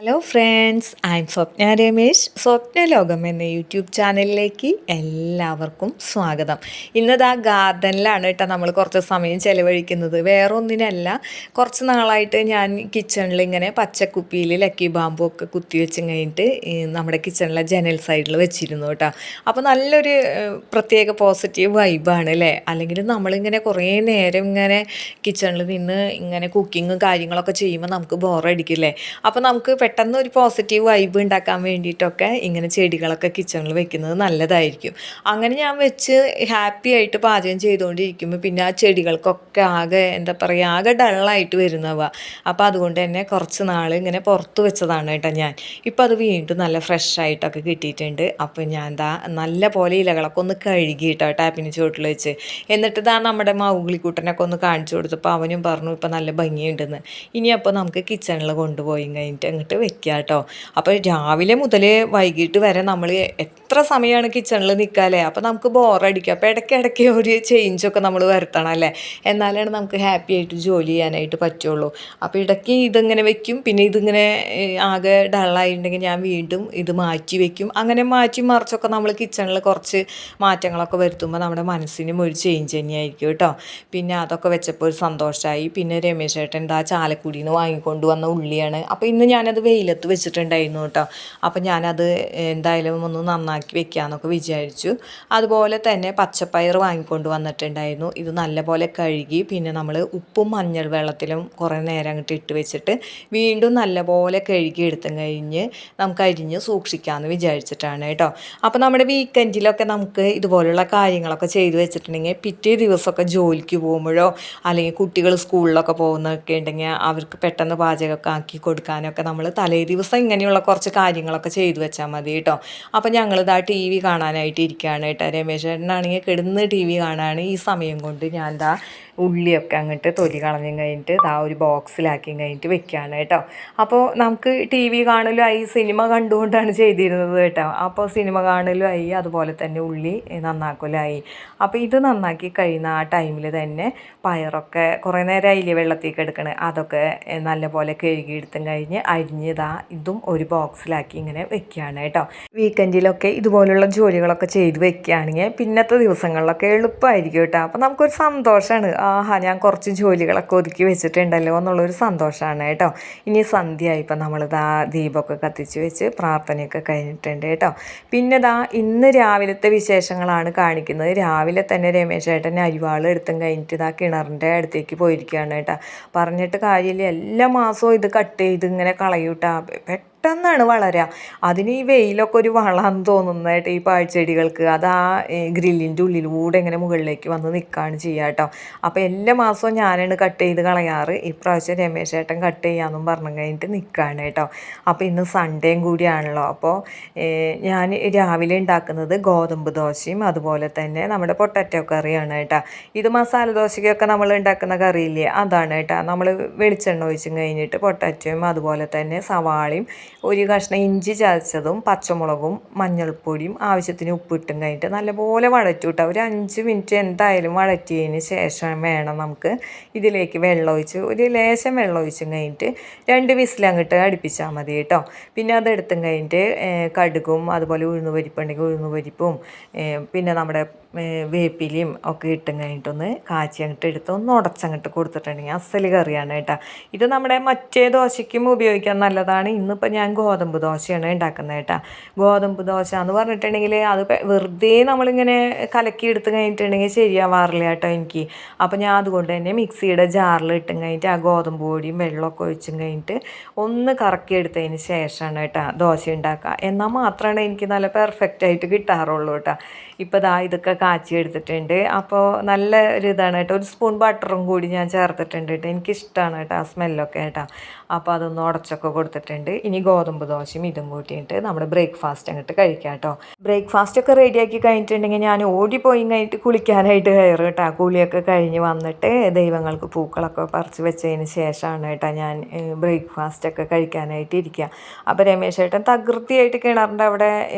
Hello friends, I M സ്വപ്ന രമേശ്. സ്വപ്ന ലോകം എന്ന YouTube ചാനലിലേക്ക് എല്ലാവർക്കും സ്വാഗതം. ഇന്നതാ ഗാർഡനിലാണ് കേട്ടോ നമ്മൾ കുറച്ച് സമയം ചിലവഴിക്കുന്നത്. വേറെ ഒന്നിനല്ല, കുറച്ച് നാളായിട്ട് ഞാൻ കിച്ചണിൽ ഇങ്ങനെ പച്ചക്കുപ്പിയിൽ ലക്കി ബാമ്പു ഒക്കെ കുത്തി വെച്ച് കഴിഞ്ഞിട്ട് നമ്മുടെ കിച്ചണിലെ ജനൽ സൈഡിൽ വെച്ചിരുന്നു കേട്ടോ. അപ്പോൾ നല്ലൊരു പ്രത്യേക പോസിറ്റീവ് വൈബാണ് അല്ലേ. അല്ലെങ്കിൽ നമ്മളിങ്ങനെ കുറേ നേരം ഇങ്ങനെ കിച്ചണിൽ നിന്ന് ഇങ്ങനെ കുക്കിങ്ങും കാര്യങ്ങളൊക്കെ ചെയ്യുമ്പോൾ നമുക്ക് ബോറടിക്കില്ലേ. അപ്പോൾ നമുക്ക് പെട്ടെന്ന് ഒരു പോസിറ്റീവ് വൈബ് ഉണ്ടാക്കാൻ വേണ്ടിയിട്ടൊക്കെ ഇങ്ങനെ ചെടികളൊക്കെ കിച്ചണിൽ വെക്കുന്നത് നല്ലതായിരിക്കും. അങ്ങനെ ഞാൻ വെച്ച് ഹാപ്പി ആയിട്ട് പാചകം ചെയ്തുകൊണ്ടിരിക്കുമ്പോൾ പിന്നെ ആ ചെടികൾക്കൊക്കെ ആകെ എന്താ പറയുക, ആകെ ഡള്ളായിട്ട് വരുന്നവ. അപ്പോൾ അതുകൊണ്ട് തന്നെ കുറച്ച് നാൾ ഇങ്ങനെ പുറത്ത് വെച്ചതാണ് കേട്ടോ ഞാൻ. ഇപ്പോൾ അത് വീണ്ടും നല്ല ഫ്രഷ് ആയിട്ടൊക്കെ കിട്ടിയിട്ടുണ്ട്. അപ്പോൾ ഞാൻ നല്ല പോലെ ഇലകളൊക്കെ ഒന്ന് കഴുകിയിട്ടോ ടാപ്പിന് ചുവട്ടിൽ വെച്ച്. എന്നിട്ട് നമ്മുടെ മൗഗ്ലിക്കുട്ടനൊക്കെ ഒന്ന് കാണിച്ചു കൊടുത്തപ്പോൾ അവനും പറഞ്ഞു ഇപ്പോൾ നല്ല ഭംഗിയുണ്ടെന്ന്. ഇനി അപ്പോൾ നമുക്ക് കിച്ചണിൽ കൊണ്ടുപോയി കഴിഞ്ഞിട്ട് അങ്ങോട്ട് വെക്കുക കേട്ടോ. അപ്പോൾ രാവിലെ മുതൽ വൈകിട്ട് വരെ നമ്മൾ എത്ര സമയമാണ് കിച്ചണിൽ നിൽക്കാല്ലേ. അപ്പോൾ നമുക്ക് ബോറടിക്കുക. അപ്പോൾ ഇടയ്ക്കിടയ്ക്ക് ഒരു ചേഞ്ചൊക്കെ നമ്മൾ വരുത്തണം അല്ലേ, എന്നാലാണ് നമുക്ക് ഹാപ്പി ആയിട്ട് ജോലി ചെയ്യാനായിട്ട് പറ്റുള്ളൂ. അപ്പോൾ ഇടയ്ക്ക് ഇതിങ്ങനെ വെക്കും, പിന്നെ ഇതിങ്ങനെ ആകെ ഡള്ളായിട്ടുണ്ടെങ്കിൽ ഞാൻ വീണ്ടും ഇത് മാറ്റി വെക്കും. അങ്ങനെ മാറ്റി മറിച്ചൊക്കെ നമ്മൾ കിച്ചണിൽ കുറച്ച് മാറ്റങ്ങളൊക്കെ വരുത്തുമ്പോൾ നമ്മുടെ മനസ്സിനും ഒരു ചേഞ്ച് തന്നെയായിരിക്കും കേട്ടോ. പിന്നെ അതൊക്കെ വെച്ചപ്പോൾ ഒരു സന്തോഷമായി. പിന്നെ രമേശ് ചേട്ടൻ ചാലക്കുടിയിൽ നിന്ന് വാങ്ങിക്കൊണ്ട് വന്ന ഉള്ളിയാണ്. അപ്പോൾ ഇന്ന് ഞാനത് വെയിലത്ത് വെച്ചിട്ടുണ്ടായിരുന്നു കേട്ടോ. അപ്പോൾ ഞാനത് എന്തായാലും ഒന്ന് നന്നാക്കി വെക്കാമെന്നൊക്കെ വിചാരിച്ചു. അതുപോലെ തന്നെ പച്ചപ്പയർ വാങ്ങിക്കൊണ്ട് വന്നിട്ടുണ്ടായിരുന്നു. ഇത് നല്ലപോലെ കഴുകി പിന്നെ നമ്മൾ ഉപ്പും മഞ്ഞൾ വെള്ളത്തിലും കുറേ നേരം അങ്ങോട്ട് ഇട്ട് വെച്ചിട്ട് വീണ്ടും നല്ലപോലെ കഴുകി എടുത്തും കഴിഞ്ഞ് നമുക്ക് അരിഞ്ഞ് സൂക്ഷിക്കാമെന്ന് വിചാരിച്ചിട്ടാണ് കേട്ടോ. അപ്പോൾ നമ്മുടെ വീക്കെൻഡിലൊക്കെ നമുക്ക് ഇതുപോലുള്ള കാര്യങ്ങളൊക്കെ ചെയ്തു വെച്ചിട്ടുണ്ടെങ്കിൽ പിറ്റേ ദിവസമൊക്കെ ജോലിക്ക് പോകുമ്പോഴോ അല്ലെങ്കിൽ കുട്ടികൾ സ്കൂളിലൊക്കെ പോകുന്നതൊക്കെ ഉണ്ടെങ്കിൽ അവർക്ക് പെട്ടെന്ന് പാചകമൊക്കെ ആക്കി കൊടുക്കാനൊക്കെ നമ്മൾ തലേ ദിവസം ഇങ്ങനെയുള്ള കുറച്ച് കാര്യങ്ങളൊക്കെ ചെയ്തു വെച്ചാൽ മതി കേട്ടോ. അപ്പോൾ ഞങ്ങളിതാ ടി വി കാണാനായിട്ട് ഇരിക്കുകയാണ് കേട്ടോ. രമേശ് ചേട്ടനാണെങ്കിൽ കിടന്ന് ടി വി കാണാണ്. ഈ സമയം കൊണ്ട് ഞാൻ ഉള്ളിയൊക്കെ അങ്ങോട്ട് തൊലി കളഞ്ഞും കഴിഞ്ഞിട്ട് ഒരു ബോക്സിലാക്കി കഴിഞ്ഞിട്ട് വെക്കുകയാണ് കേട്ടോ. അപ്പോൾ നമുക്ക് ടി വി കാണലുമായി സിനിമ കണ്ടുകൊണ്ടാണ് ചെയ്തിരുന്നത് കേട്ടോ. അപ്പോൾ സിനിമ കാണലുമായി അതുപോലെ തന്നെ ഉള്ളി നന്നാക്കലായി. അപ്പോൾ ഇത് നന്നാക്കി കഴിയുന്ന ആ ടൈമിൽ തന്നെ പയറൊക്കെ കുറേ നേരം അയില വെള്ളത്തേക്ക് എടുക്കണേ അതൊക്കെ നല്ലപോലെ കഴുകിയെടുത്തും കഴിഞ്ഞ് അരിഞ്ഞതാ ഇതും ഒരു ബോക്സിലാക്കി ഇങ്ങനെ വെക്കുകയാണ് കേട്ടോ. വീക്കെൻഡിലൊക്കെ ഇതുപോലുള്ള ജോലികളൊക്കെ ചെയ്ത് വെക്കുകയാണെങ്കിൽ പിന്നത്തെ ദിവസങ്ങളിലൊക്കെ എളുപ്പമായിരിക്കും കേട്ടോ. അപ്പോൾ നമുക്കൊരു സന്തോഷമാണ്, ഞാൻ കുറച്ച് ജോലികളൊക്കെ ഒതുക്കി വെച്ചിട്ടുണ്ടല്ലോ എന്നുള്ളൊരു സന്തോഷമാണ് കേട്ടോ. ഇനി സന്ധ്യയായി ഇപ്പം നമ്മളിതാ ദീപമൊക്കെ കത്തിച്ച് വെച്ച് പ്രാർത്ഥനയൊക്കെ കഴിഞ്ഞിട്ടുണ്ട് കേട്ടോ. പിന്നെ ഇന്ന് രാവിലത്തെ വിശേഷങ്ങളാണ് കാണിക്കുന്നത്. രാവിലെ തന്നെ രമേശ് ചേട്ടൻ അരിവാൾ എടുത്തും കഴിഞ്ഞിട്ട് കിണറിൻ്റെ അടുത്തേക്ക് പോയിരിക്കുകയാണ് കേട്ടോ. പറഞ്ഞിട്ട് കാര്യമില്ല, എല്ലാ മാസവും ഇത് കട്ട് ചെയ്ത് ഇങ്ങനെ കളയൂട്ടാ. പെട്ടെന്നാണ് വളരുക. അതിന് ഈ വെയിലൊക്കെ ഒരു വളമെന്ന് തോന്നുന്നതായിട്ട് ഈ പാഴ്ചെടികൾക്ക് അത് ഗ്രില്ലിൻ്റെ ഉള്ളിലൂടെ ഇങ്ങനെ മുകളിലേക്ക് വന്ന് നിൽക്കുകയാണ് ചെയ്യുക കേട്ടോ. അപ്പോൾ എല്ലാ മാസവും ഞാനാണ് കട്ട് ചെയ്ത് കളയാറ്. ഇപ്രാവശ്യം രമേശ് ചേട്ടൻ കട്ട് ചെയ്യാമെന്നും പറഞ്ഞു കഴിഞ്ഞിട്ട് നിൽക്കുകയാണ് കേട്ടോ. അപ്പോൾ ഇന്ന് സൺഡേയും കൂടിയാണല്ലോ. അപ്പോൾ ഞാൻ രാവിലെ ഉണ്ടാക്കുന്നത് ഗോതമ്പ് ദോശയും അതുപോലെ തന്നെ നമ്മുടെ പൊട്ടാറ്റോ കറിയാണ് കേട്ടോ. ഇത് മസാല ദോശയ്ക്കൊക്കെ നമ്മൾ ഉണ്ടാക്കുന്ന കറിയില്ലേ, അതാണ് കേട്ടോ. നമ്മൾ വെളിച്ചെണ്ണ ഒഴിച്ചും കഴിഞ്ഞിട്ട് പൊട്ടാറ്റോയും അതുപോലെ തന്നെ സവാളയും ഒരു കഷ്ണം ഇഞ്ചി ചതച്ചതും പച്ചമുളകും മഞ്ഞൾപ്പൊടിയും ആവശ്യത്തിന് ഉപ്പിട്ടും കഴിഞ്ഞിട്ട് നല്ലപോലെ വഴറ്റും കേട്ടോ. ഒരു 5 മിനിറ്റ് എന്തായാലും വഴറ്റിയതിന് ശേഷം വേണം നമുക്ക് ഇതിലേക്ക് വെള്ളം ഒഴിച്ച് ഒരു ലേശം വെള്ളം ഒഴിച്ചും കഴിഞ്ഞിട്ട് 2 വിസിൽ അങ്ങോട്ട് അടുപ്പിച്ചാൽ മതി കേട്ടോ. പിന്നെ അതെടുത്തും കഴിഞ്ഞിട്ട് കടുകും അതുപോലെ ഉഴുന്നുപരിപ്പുണ്ടെങ്കിൽ ഉഴുന്നുപരിപ്പും പിന്നെ നമ്മുടെ വേപ്പിലയും ഒക്കെ ഇട്ടും കഴിഞ്ഞിട്ടൊന്ന് കാച്ചി അങ്ങോട്ട് എടുത്ത് ഒന്ന് ഉടച്ചങ്ങോട്ട് കൊടുത്തിട്ടുണ്ടെങ്കിൽ അസല് കറിയാണ് കേട്ടോ. ഇത് നമ്മുടെ മറ്റേ ദോശയ്ക്കും ഉപയോഗിക്കാൻ നല്ലതാണ്. ഇന്നിപ്പോൾ ഞാൻ ഗോതമ്പ് ദോശയാണ് ഉണ്ടാക്കുന്നത് കേട്ടോ. ഗോതമ്പ് ദോശ എന്ന് പറഞ്ഞിട്ടുണ്ടെങ്കിൽ അത് വെറുതെ നമ്മളിങ്ങനെ കലക്കി എടുത്ത് കഴിഞ്ഞിട്ടുണ്ടെങ്കിൽ ശരിയാവാറില്ല കേട്ടോ എനിക്ക്. അപ്പോൾ ഞാൻ അതുകൊണ്ട് തന്നെ മിക്സിയുടെ ജാറിൽ ഇട്ടും കഴിഞ്ഞിട്ട് ആ ഗോതമ്പ് പൊടിയും വെള്ളമൊക്കെ ഒഴിച്ചും കഴിഞ്ഞിട്ട് ഒന്ന് കറക്കി എടുത്തതിന് ശേഷമാണ് കേട്ടോ ദോശ ഉണ്ടാക്കുക. എന്നാൽ മാത്രമാണ് എനിക്ക് നല്ല പെർഫെക്റ്റായിട്ട് കിട്ടാറുള്ളൂ കേട്ടോ. ഇപ്പോൾ ഇതൊക്കെ കാച്ചി എടുത്തിട്ടുണ്ട്. അപ്പോൾ നല്ല ഒരു ഇതാണ് കേട്ടോ. ഒരു സ്പൂൺ ബട്ടറും കൂടി ഞാൻ ചേർത്തിട്ടുണ്ട് കേട്ടോ. എനിക്കിഷ്ടമാണ് കേട്ടോ ആ സ്മെല്ലൊക്കെ കേട്ടോ. അപ്പോൾ അതൊന്ന് ഉടച്ചൊക്കെ കൊടുത്തിട്ടുണ്ട്. ഇനി ഗോതമ്പ് ദോശയും ഇതും കൂട്ടിയിട്ട് നമ്മുടെ ബ്രേക്ക്ഫാസ്റ്റ് അങ്ങോട്ട് കഴിക്കാം കേട്ടോ. ബ്രേക്ക്ഫാസ്റ്റൊക്കെ റെഡിയാക്കി കഴിഞ്ഞിട്ടുണ്ടെങ്കിൽ ഞാൻ ഓടിപ്പോയി കഴിഞ്ഞിട്ട് കുളിക്കാനായിട്ട് കയറും കേട്ടോ. കുളിയൊക്കെ കഴിഞ്ഞ് വന്നിട്ട് ദൈവങ്ങൾക്ക് പൂക്കളൊക്കെ പറിച്ച് വെച്ചതിന് ശേഷമാണ് കേട്ടോ ഞാൻ ബ്രേക്ക്ഫാസ്റ്റൊക്കെ കഴിക്കാനായിട്ട് ഇരിക്കുക. അപ്പോൾ രമേശ് ചേട്ടൻ തകൃതിയായിട്ട് കിണറിൻ്റെ അവിടെ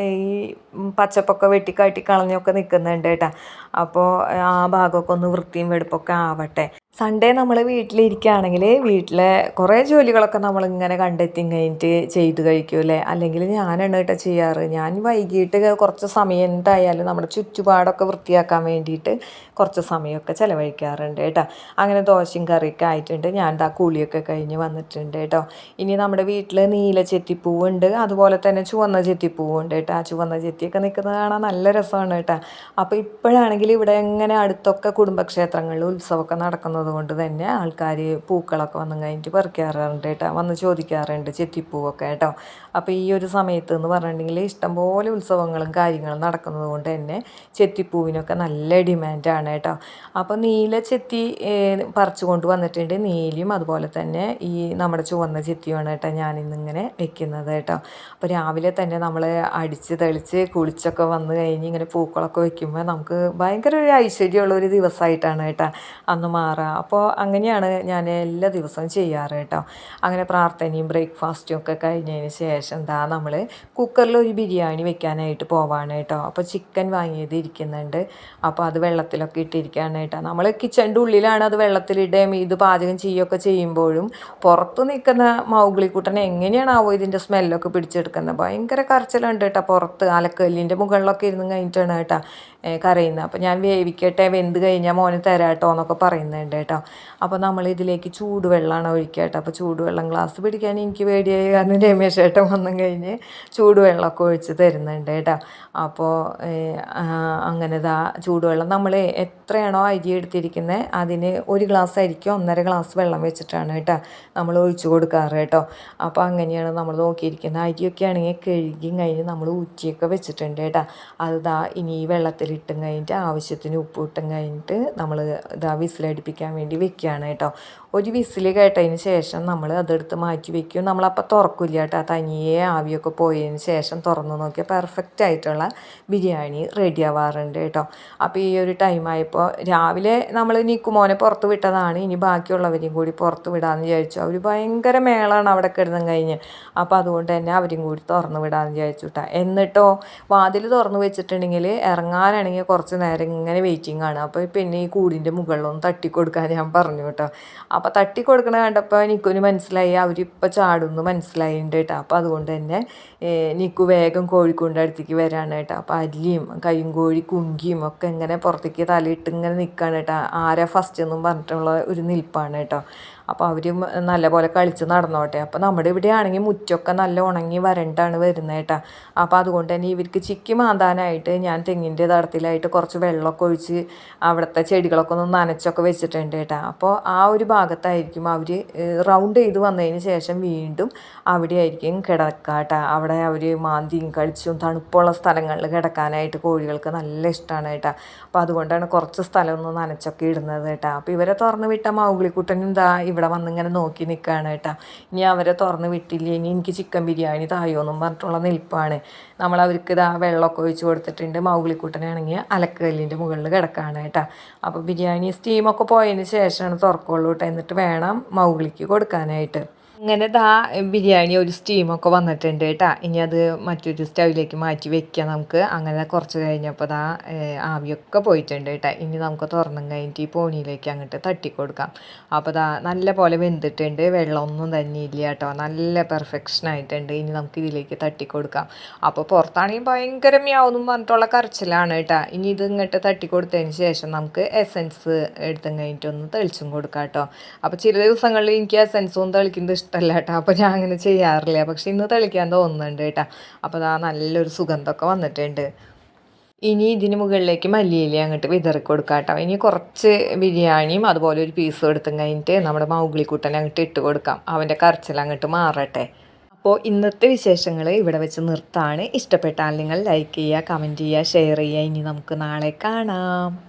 ഈ പച്ചപ്പൊക്കെ വെട്ടിക്കാട്ടി കളഞ്ഞൊക്കെ നിൽക്കുന്നുണ്ട് കേട്ടോ. അപ്പോൾ ആ ഭാഗമൊക്കെ ഒന്ന് വൃത്തിയും വെടുപ്പൊക്കെ ആവട്ടെ. സൺഡേ നമ്മൾ വീട്ടിലിരിക്കുകയാണെങ്കിൽ വീട്ടിലെ കുറേ ജോലികളൊക്കെ നമ്മളിങ്ങനെ കണ്ടെത്തി കഴിഞ്ഞിട്ട് ചെയ്ത് കഴിക്കൂലേ. അല്ലെങ്കിൽ ഞാനാണ് കേട്ടോ ചെയ്യാറ്. ഞാൻ വൈകിട്ട് കുറച്ച് സമയം എന്തായാലും നമ്മുടെ ചുറ്റുപാടൊക്കെ വൃത്തിയാക്കാൻ വേണ്ടിയിട്ട് കുറച്ച് സമയമൊക്കെ ചിലവഴിക്കാറുണ്ട് കേട്ടോ. അങ്ങനെ ദോശയും കറിയൊക്കെ ആയിട്ടുണ്ട്. ഞാൻ ദാ കൂളിയൊക്കെ കഴിഞ്ഞ് വന്നിട്ടുണ്ട് കേട്ടോ. ഇനി നമ്മുടെ വീട്ടിൽ നീല ചെത്തിപ്പൂവുണ്ട്, അതുപോലെ തന്നെ ചുവന്ന ചെത്തിപ്പൂവുണ്ട് കേട്ടോ. ആ ചുവന്ന ചെത്തിയൊക്കെ നിൽക്കുന്നത് കാണാൻ നല്ല രസമാണ് കേട്ടോ. അപ്പോൾ ഇപ്പോഴാണെങ്കിൽ ഇവിടെ എങ്ങനെ അടുത്തൊക്കെ കുടുംബക്ഷേത്രങ്ങളിൽ ഉത്സവമൊക്കെ നടക്കുന്നത് കൊണ്ട് തന്നെ ആൾക്കാർ പൂക്കളൊക്കെ വന്നു കഴിഞ്ഞിട്ട് പറിക്കാറുണ്ട് കേട്ടോ, വന്ന് ചോദിക്കാറുണ്ട് ചെത്തിപ്പൂവൊക്കെ കേട്ടോ. അപ്പോൾ ഈ ഒരു സമയത്ത് എന്ന് പറഞ്ഞിട്ടുണ്ടെങ്കിൽ ഇഷ്ടംപോലെ ഉത്സവങ്ങളും കാര്യങ്ങളും നടക്കുന്നത് കൊണ്ട് തന്നെ ചെത്തിപ്പൂവിനൊക്കെ നല്ല ഡിമാൻഡാണ് കേട്ടോ. അപ്പോൾ നീല ചെത്തി പറിച്ചു കൊണ്ട് വന്നിട്ടുണ്ട്. നീലയും അതുപോലെ തന്നെ ഈ നമ്മുടെ ചുവന്ന ചെത്തിയുമാണ് കേട്ടോ ഞാനിന്നിങ്ങനെ വെക്കുന്നത് കേട്ടോ. അപ്പോൾ രാവിലെ തന്നെ നമ്മൾ അടിച്ച് തെളിച്ച് കുളിച്ചൊക്കെ വന്ന് കഴിഞ്ഞ് ഇങ്ങനെ പൂക്കളൊക്കെ വെക്കുമ്പോൾ നമുക്ക് ഭയങ്കര ഒരു ഐശ്വര്യമുള്ളൊരു ദിവസമായിട്ടാണ് കേട്ടോ അന്ന് മാറുക. അപ്പോൾ അങ്ങനെയാണ് ഞാൻ എല്ലാ ദിവസവും ചെയ്യാറ് കേട്ടോ. അങ്ങനെ പ്രാർത്ഥനയും ബ്രേക്ക്ഫാസ്റ്റും ഒക്കെ കഴിഞ്ഞതിന് ശേഷം എന്താ നമ്മൾ കുക്കറിൽ ഒരു ബിരിയാണി വെക്കാനായിട്ട് പോവാണ് കേട്ടോ. അപ്പോൾ ചിക്കൻ വാങ്ങിയത് ഇരിക്കുന്നുണ്ട്. അപ്പോൾ അത് വെള്ളത്തിലൊക്കെ ഇട്ടിരിക്കുകയാണ് കേട്ടോ. നമ്മൾ കിച്ചണിൻ്റെ ഉള്ളിലാണ് അത് വെള്ളത്തിലിടുകയും ഇത് പാചകം ചെയ്യുകയൊക്കെ ചെയ്യുമ്പോഴും പുറത്ത് നിൽക്കുന്ന മൗഗ്ലിക്കുട്ടനെ എങ്ങനെയാണാവോ ഇതിൻ്റെ സ്മെല്ലൊക്കെ പിടിച്ചെടുക്കുന്നത്. ഭയങ്കര കരച്ചിലുണ്ട് കേട്ടോ. പുറത്ത് അലക്കല്ലിൻ്റെ മുകളിലൊക്കെ ഇരുന്ന് കഴിഞ്ഞിട്ടാണ് കേട്ടോ കരയുന്നത്. അപ്പോൾ ഞാൻ വേവിക്കട്ടെ, വെന്ത് കഴിഞ്ഞാൽ മോന് തരാട്ടോ എന്നൊക്കെ പറയുന്നുണ്ട് കേട്ടോ. അപ്പോൾ നമ്മൾ ഇതിലേക്ക് ചൂടുവെള്ളമാണ് ഒഴിക്കുക കേട്ടോ. അപ്പോൾ ചൂടുവെള്ളം ഗ്ലാസ് പിടിക്കാൻ എനിക്ക് പേടിയായി, കാരണം രമേശ് ഏട്ടൻ വന്നു കഴിഞ്ഞ് ചൂടുവെള്ളമൊക്കെ ഒഴിച്ച് തരുന്നുണ്ട് കേട്ടോ. അപ്പോൾ അങ്ങനെ ചൂടുവെള്ളം നമ്മൾ എത്രയാണോ അരി എടുത്തിരിക്കുന്നത് അതിന് 1 ഗ്ലാസ് അരിക്ക് 1.5 ഗ്ലാസ് വെള്ളം വെച്ചിട്ടാണ് കേട്ടോ നമ്മൾ ഒഴിച്ചു കൊടുക്കാറ് കേട്ടോ. അപ്പോൾ അങ്ങനെയാണ് നമ്മൾ നോക്കിയിരിക്കുന്നത്. അരിയൊക്കെ ആണെങ്കിൽ കഴുകി കഴിഞ്ഞ് നമ്മൾ ഊറ്റിയൊക്കെ വെച്ചിട്ടുണ്ട് കേട്ടോ. അത് ഇനി ഈ വെള്ളത്തിലിട്ടും കഴിഞ്ഞിട്ട് ആവശ്യത്തിന് ഉപ്പ് ഇട്ടും കഴിഞ്ഞിട്ട് നമ്മൾ വിസിലടിപ്പിക്കാൻ വേണ്ടി വെക്കുകയാണ് കേട്ടോ. ഒരു വിസിൽ കേട്ടതിന് ശേഷം നമ്മൾ അതെടുത്ത് മാറ്റി വെക്കും. നമ്മളപ്പോൾ തുറക്കില്ല കേട്ടോ. തനിയെ ആവിയൊക്കെ പോയതിന് ശേഷം തുറന്ന് നോക്കിയാൽ പെർഫെക്റ്റ് ആയിട്ടുള്ള ബിരിയാണി റെഡി ആവാറുണ്ട് കേട്ടോ. അപ്പോൾ ഈ ഒരു ടൈമായപ്പോൾ രാവിലെ നമ്മൾ നിക്കുമോനെ പുറത്ത് വിട്ടതാണ്. ഇനി ബാക്കിയുള്ളവരെയും കൂടി പുറത്ത് വിടാമെന്ന് വിചാരിച്ചു. അവർ ഭയങ്കര മേളാണ് അവിടെ കിടന്നും കഴിഞ്ഞ്. അപ്പോൾ അതുകൊണ്ട് തന്നെ അവരും കൂടി തുറന്ന് വിടാമെന്ന് വിചാരിച്ചു കേട്ടോ. എന്നിട്ടോ വാതിൽ തുറന്ന് വെച്ചിട്ടുണ്ടെങ്കിൽ ഇറങ്ങാനാണെങ്കിൽ കുറച്ച് നേരം ഇങ്ങനെ വെയിറ്റിംഗ് ആണ്. അപ്പോൾ പിന്നെ ഈ കൂടിൻ്റെ മുകളിലൊന്ന് തട്ടിക്കൊടുക്കാൻ ഞാൻ പറഞ്ഞു കേട്ടോ. അപ്പോൾ തട്ടിക്കൊടുക്കണ കണ്ടപ്പോൾ നിക്കുവിന് മനസ്സിലായി അവരിപ്പോൾ ചാടുമെന്ന് മനസ്സിലായിട്ടുണ്ട് കേട്ടോ. അപ്പോൾ അതുകൊണ്ട് തന്നെ നിക്കു വേഗം കോഴിക്കൂടിൻ്റെ അടുത്തേക്ക് വരാണ് കേട്ടോ. അപ്പോൾ അല്ലിയും കയ്യും കോഴി കുങ്കിയും ഒക്കെ ഇങ്ങനെ പുറത്തേക്ക് തലയിട്ട് ഇങ്ങനെ നിൽക്കുകയാണ് കേട്ടോ. ആരാ ഫസ്റ്റ് എന്നും പറഞ്ഞിട്ടുള്ള ഒരു നിൽപ്പാണ് കേട്ടോ. അപ്പോൾ അവർ നല്ലപോലെ കളിച്ച് നടന്നോട്ടെ. അപ്പോൾ നമ്മുടെ ഇവിടെ ആണെങ്കിൽ മുറ്റമൊക്കെ നല്ല ഉണങ്ങി വരണ്ടാണ് വരുന്നത് കേട്ടോ. അപ്പോൾ അതുകൊണ്ട് തന്നെ ഇവർക്ക് ചിക്കി മാന്താനായിട്ട് ഞാൻ തെങ്ങിൻ്റെ തടത്തിലായിട്ട് കുറച്ച് വെള്ളമൊക്കെ ഒഴിച്ച് അവിടുത്തെ ചെടികളൊക്കെ ഒന്ന് നനച്ചൊക്കെ വെച്ചിട്ടുണ്ട് കേട്ടോ. അപ്പോൾ ആ ഒരു ഭാഗത്തായിരിക്കും അവർ റൗണ്ട് ചെയ്ത് വന്നതിന് ശേഷം വീണ്ടും അവിടെ ആയിരിക്കും കിടക്കുക കേട്ടോ. അവിടെ അവർ മാന്തിയും കളിച്ചും തണുപ്പുള്ള സ്ഥലങ്ങളിൽ കിടക്കാനായിട്ട് കോഴികൾക്ക് നല്ല ഇഷ്ടമാണ് കേട്ടോ. അപ്പോൾ അതുകൊണ്ടാണ് കുറച്ച് സ്ഥലം ഒന്ന് നനച്ചൊക്കെ ഇടുന്നത് കേട്ടോ. അപ്പോൾ ഇവരെ തുറന്ന് വിട്ട മൗഗ്ലിക്കുട്ടനും ഇവിടെ വന്നിങ്ങനെ നോക്കി നിൽക്കുകയാണ് കേട്ടോ. ഇനി അവരെ തുറന്ന് വിട്ടില്ലേ ഇനി എനിക്ക് ചിക്കൻ ബിരിയാണി തായോന്നും പറഞ്ഞിട്ടുള്ള നിൽപ്പാണ്. നമ്മൾ അവർക്ക് വെള്ളമൊക്കെ ഒഴിച്ച് കൊടുത്തിട്ടുണ്ട്. മൗഗ്ലിക്കുട്ടനാണെങ്കിൽ അലക്കല്ലിൻ്റെ മുകളിൽ കിടക്കുകയാണ് കേട്ടോ. അപ്പോൾ ബിരിയാണി സ്റ്റീമൊക്കെ പോയതിന് ശേഷമാണ് തുറക്കുള്ളൂ കേട്ടോ. എന്നിട്ട് വേണം മൗഗ്ലിക്ക് കൊടുക്കാനായിട്ട്. അങ്ങനെ ബിരിയാണി ഒരു സ്റ്റീമൊക്കെ വന്നിട്ടുണ്ട് കേട്ടോ. ഇനി അത് മറ്റൊരു സ്റ്റൗവിലേക്ക് മാറ്റി വെക്കാം നമുക്ക്. അങ്ങനെ കുറച്ച് കഴിഞ്ഞപ്പോൾ ആവിയൊക്കെ പോയിട്ടുണ്ട് കേട്ടോ. ഇനി നമുക്ക് തുറന്നും കഴിഞ്ഞിട്ട് ഈ പോണിയിലേക്ക് അങ്ങോട്ട് തട്ടിക്കൊടുക്കാം. അപ്പോൾ നല്ല പോലെ വെന്തിട്ടുണ്ട്, വെള്ളമൊന്നും തന്നെ ഇല്ല കേട്ടോ. നല്ല പെർഫെക്ഷനായിട്ടുണ്ട്. ഇനി നമുക്ക് ഇതിലേക്ക് തട്ടിക്കൊടുക്കാം. അപ്പോൾ പുറത്താണെങ്കിൽ ഭയങ്കര മ്യാവെന്നും പറഞ്ഞിട്ടുള്ള കരച്ചിലാണ് കേട്ടോ. ഇനി ഇത് ഇങ്ങോട്ട് തട്ടിക്കൊടുത്തതിന് ശേഷം നമുക്ക് എസൻസ് എടുത്തും കഴിഞ്ഞിട്ടൊന്ന് തെളിച്ചും കൊടുക്കാം കേട്ടോ. അപ്പോൾ ചില ദിവസങ്ങളിൽ എനിക്ക് എസൻസൊന്നും തെളിക്കുന്നത് ഇഷ്ടമല്ല കേട്ടോ. അപ്പോൾ ഞാൻ അങ്ങനെ ചെയ്യാറില്ല. പക്ഷെ ഇന്ന് തെളിക്കാൻ തോന്നുന്നുണ്ട് കേട്ടോ. അപ്പോൾ നല്ലൊരു സുഗന്ധമൊക്കെ വന്നിട്ടുണ്ട്. ഇനി ഇതിന് മുകളിലേക്ക് മല്ലിയില അങ്ങോട്ട് വിതറി കൊടുക്കാം കേട്ടോ. ഇനി കുറച്ച് ബിരിയാണിയും അതുപോലെ ഒരു പീസും എടുത്തും കഴിഞ്ഞിട്ട് നമ്മുടെ മൗഗ്ലിക്കുട്ടനെ അങ്ങോട്ട് ഇട്ട് കൊടുക്കാം. അവൻ്റെ കരച്ചിൽ അങ്ങോട്ട് മാറട്ടെ. അപ്പോൾ ഇന്നത്തെ വിശേഷങ്ങൾ ഇവിടെ വെച്ച് നിർത്താണ്. ഇഷ്ടപ്പെട്ടാൽ നിങ്ങൾ ലൈക്ക് ചെയ്യുക, കമൻറ്റ് ചെയ്യുക, ഷെയർ ചെയ്യുക. ഇനി നമുക്ക് നാളെ കാണാം.